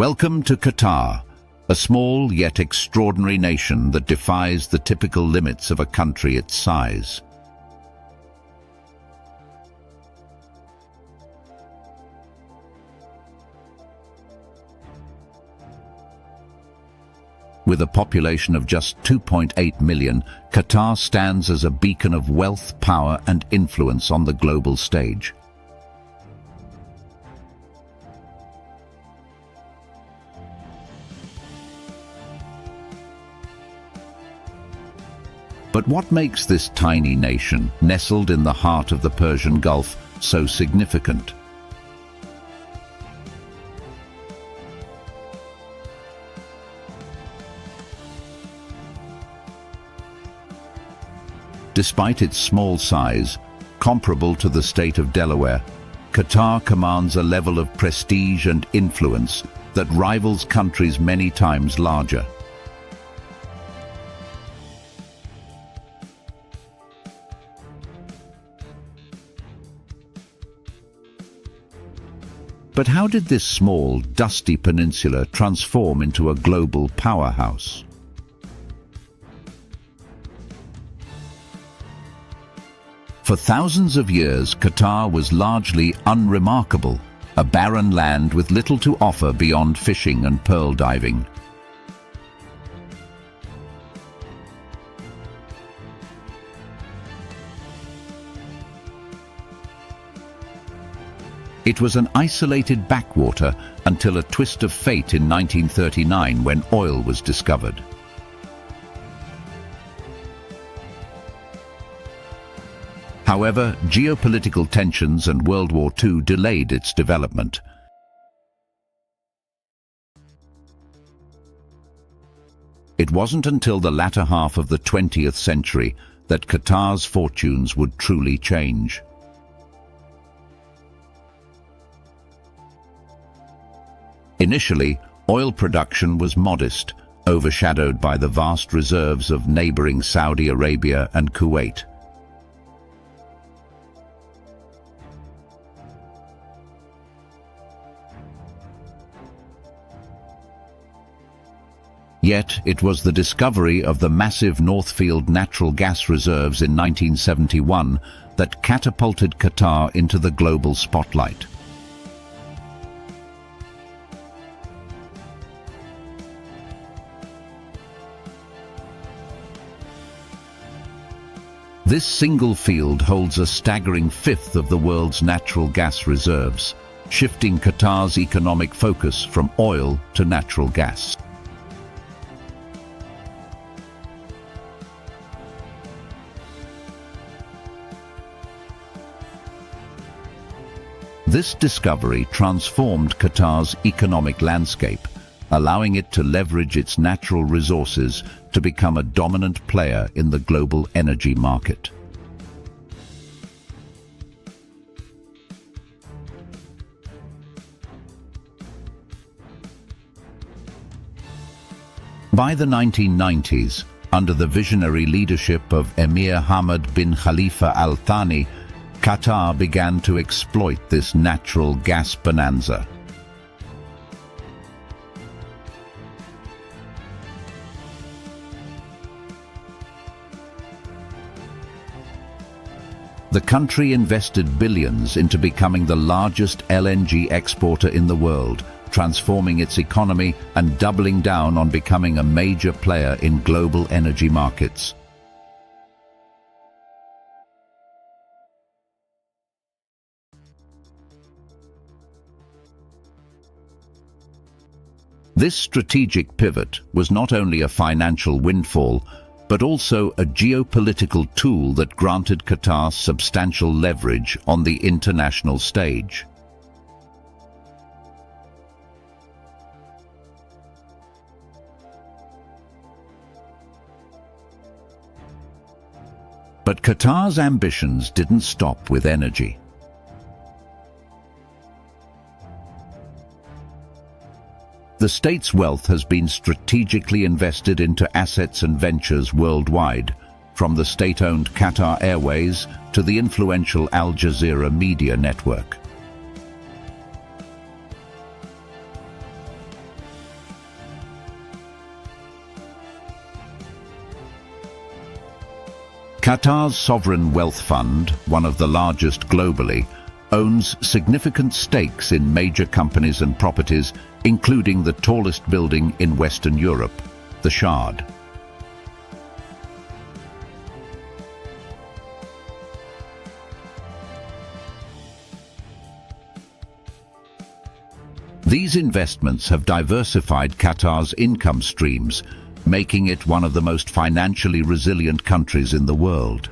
Welcome to Qatar, a small yet extraordinary nation that defies the typical limits of a country its size. With a population of just 2.8 million, Qatar stands as a beacon of wealth, power and influence on the global stage. But what makes this tiny nation, nestled in the heart of the Persian Gulf, so significant? Despite its small size, comparable to the state of Delaware, Qatar commands a level of prestige and influence that rivals countries many times larger. But how did this small, dusty peninsula transform into a global powerhouse? For thousands of years, Qatar was largely unremarkable, a barren land with little to offer beyond fishing and pearl diving. It was an isolated backwater until a twist of fate in 1939 when oil was discovered. However, geopolitical tensions and World War II delayed its development. It wasn't until the latter half of the 20th century that Qatar's fortunes would truly change. Initially, oil production was modest, overshadowed by the vast reserves of neighboring Saudi Arabia and Kuwait. Yet, it was the discovery of the massive Northfield natural gas reserves in 1971 that catapulted Qatar into the global spotlight. This single field holds a staggering fifth of the world's natural gas reserves, shifting Qatar's economic focus from oil to natural gas. This discovery transformed Qatar's economic landscape, allowing it to leverage its natural resources to become a dominant player in the global energy market. By the 1990s, under the visionary leadership of Emir Hamad bin Khalifa al-Thani, Qatar began to exploit this natural gas bonanza. The country invested billions into becoming the largest LNG exporter in the world, transforming its economy and doubling down on becoming a major player in global energy markets. This strategic pivot was not only a financial windfall, but also a geopolitical tool that granted Qatar substantial leverage on the international stage. But Qatar's ambitions didn't stop with energy. The state's wealth has been strategically invested into assets and ventures worldwide, from the state-owned Qatar Airways to the influential Al Jazeera media network. Qatar's sovereign wealth fund, one of the largest globally, owns significant stakes in major companies and properties, including the tallest building in Western Europe, the Shard. These investments have diversified Qatar's income streams, making it one of the most financially resilient countries in the world.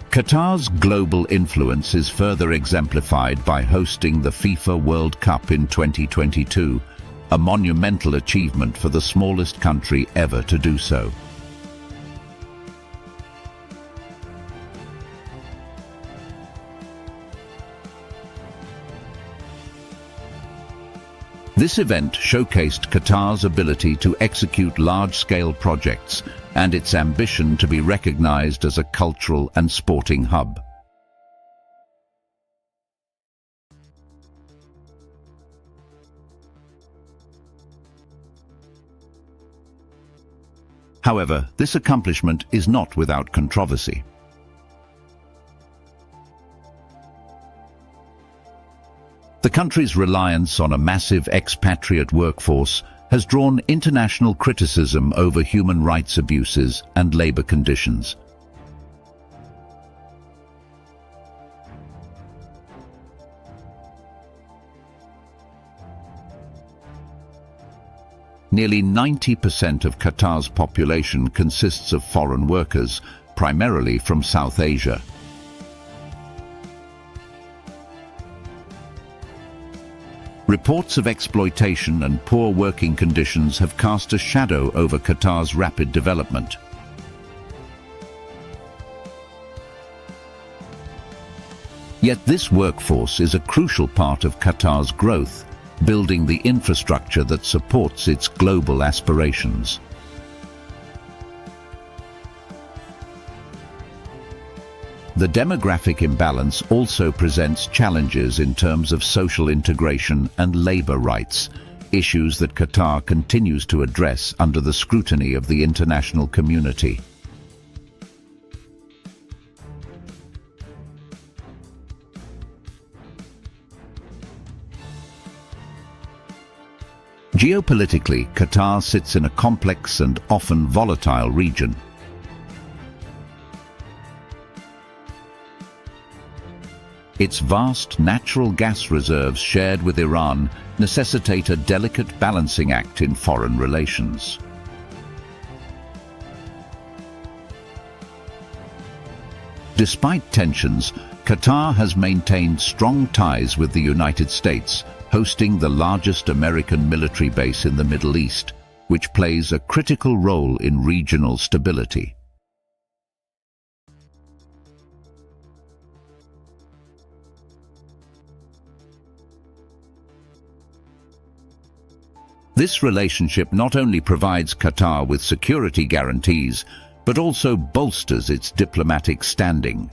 Qatar's global influence is further exemplified by hosting the FIFA World Cup in 2022, a monumental achievement for the smallest country ever to do so. This event showcased Qatar's ability to execute large-scale projects and its ambition to be recognized as a cultural and sporting hub. However, this accomplishment is not without controversy. The country's reliance on a massive expatriate workforce has drawn international criticism over human rights abuses and labor conditions. Nearly 90% of Qatar's population consists of foreign workers, primarily from South Asia. Reports of exploitation and poor working conditions have cast a shadow over Qatar's rapid development. Yet this workforce is a crucial part of Qatar's growth, building the infrastructure that supports its global aspirations. The demographic imbalance also presents challenges in terms of social integration and labor rights, issues that Qatar continues to address under the scrutiny of the international community. Geopolitically, Qatar sits in a complex and often volatile region. Its vast natural gas reserves shared with Iran necessitate a delicate balancing act in foreign relations. Despite tensions, Qatar has maintained strong ties with the United States, hosting the largest American military base in the Middle East, which plays a critical role in regional stability. This relationship not only provides Qatar with security guarantees, but also bolsters its diplomatic standing.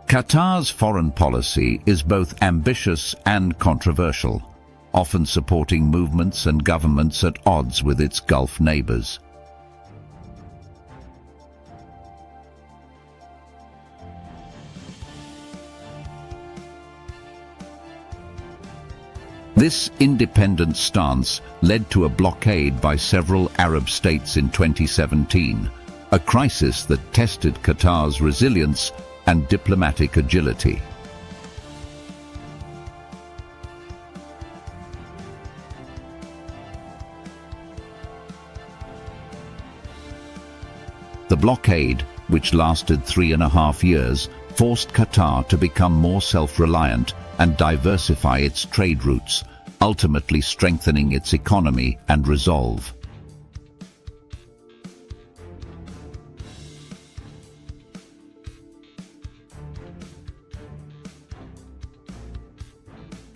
Qatar's foreign policy is both ambitious and controversial, often supporting movements and governments at odds with its Gulf neighbors. This independent stance led to a blockade by several Arab states in 2017, a crisis that tested Qatar's resilience and diplomatic agility. The blockade, which lasted 3.5 years, forced Qatar to become more self-reliant and diversify its trade routes, ultimately strengthening its economy and resolve.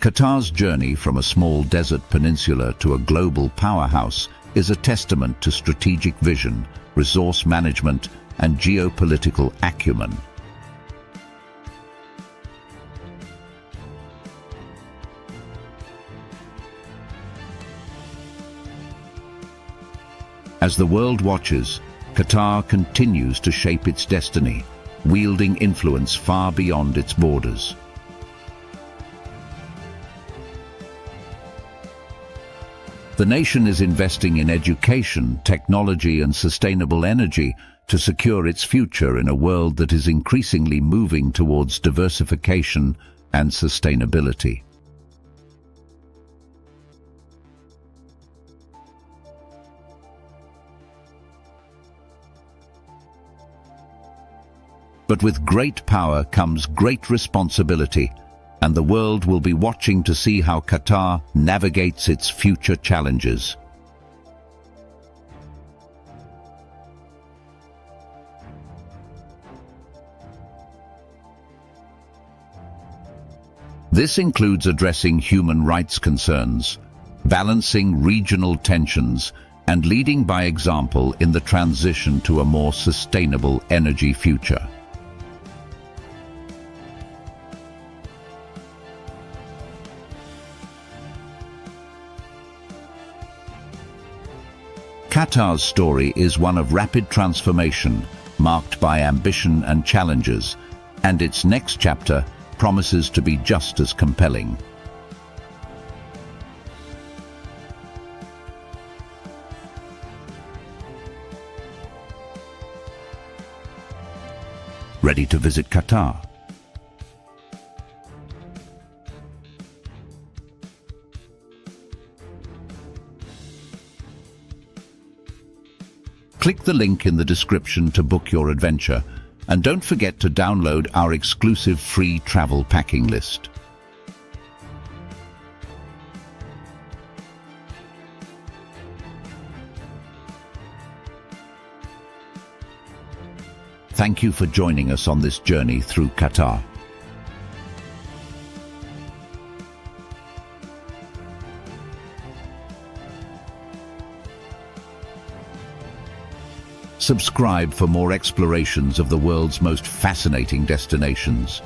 Qatar's journey from a small desert peninsula to a global powerhouse is a testament to strategic vision, resource management, and geopolitical acumen. As the world watches, Qatar continues to shape its destiny, wielding influence far beyond its borders. The nation is investing in education, technology, and sustainable energy to secure its future in a world that is increasingly moving towards diversification and sustainability. But with great power comes great responsibility, and the world will be watching to see how Qatar navigates its future challenges. This includes addressing human rights concerns, balancing regional tensions, and leading by example in the transition to a more sustainable energy future. Qatar's story is one of rapid transformation, marked by ambition and challenges, and its next chapter promises to be just as compelling. Ready to visit Qatar? Click the link in the description to book your adventure, and don't forget to download our exclusive free travel packing list. Thank you for joining us on this journey through Qatar. Subscribe for more explorations of the world's most fascinating destinations.